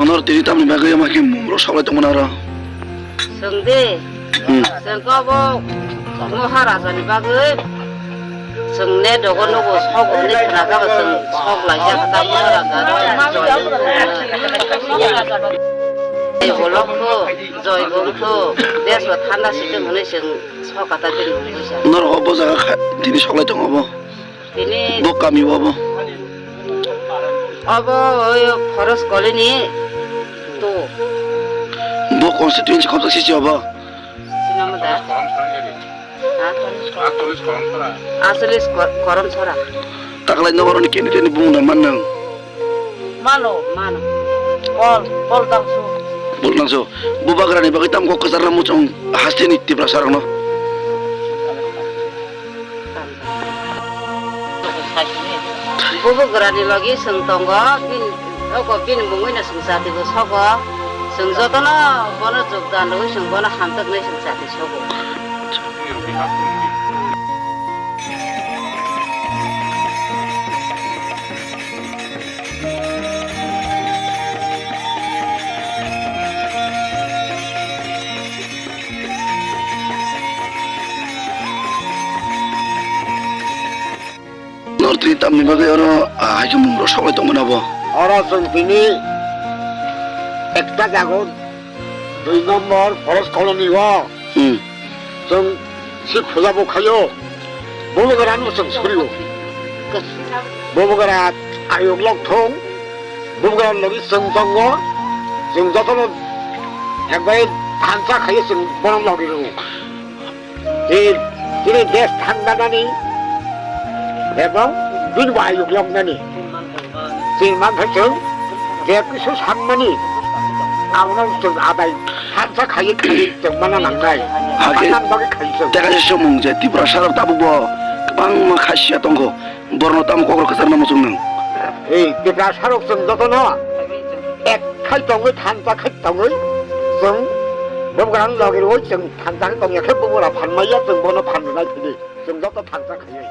Nor tiri tam ni bagay makin mumro saklay tong manara. Sengde, sengkau bo maharaja ni bagay. Sengne dogon nogo sok ni tenaga seng sok laja kata maharaja. Bolok tu, joy bong tu, desa thanda situ mana seng sok kata tiri bisa. Nor obo jaga tiri saklay tong obo. Ini Bo kami obo. Abo forest colony tu. Bo constituency kompleks sisi obo. Sinama dah. Asalis koron sora. Taklay na koron kini tini bungan manang. Mano. Pol tangsu. Bol langso. Bu bagara ni bagay tam ko kasarna mo chong hastin itti prasarang no. Bubu gerani lagi sentonggo bin bungui na sengsati go sogo sengjoto na bono jogdan lo seng bono hamtak na sengsati sogo. Nor tiri tam ni bagay oro ay mumro saklay tong manabo. Ora sing bini ekta jagon 2 number forest colony 와 좀 식후자보 가요 뭐뭐가라 무슨 소리고 뭐뭐가라 아육럭통 뭐뭐가라 너기 성성고 성자도는 একবারে ধানচা খাইছে বরং লগিরো তিনি দেশ ঠান্ডা নানি এবং দুই আয়োগলক নানি তিনমান হচ্ছে যে কিছু সাংমানি আমরা আদায় 한자 가게 정말 난가이 하긴 내가 저 몽제 디브라 사람 따부고 빵마 카시야 동거 버너 땀 고그로 그 사람 무슨 에이 디브라 사록 정도도 너 액칼 동의 한자 칼 동의 정 뭐가는 여기로 정 한자 동의 해보고라 반마야 정 번호 반마야 되니 정도도 한자 가요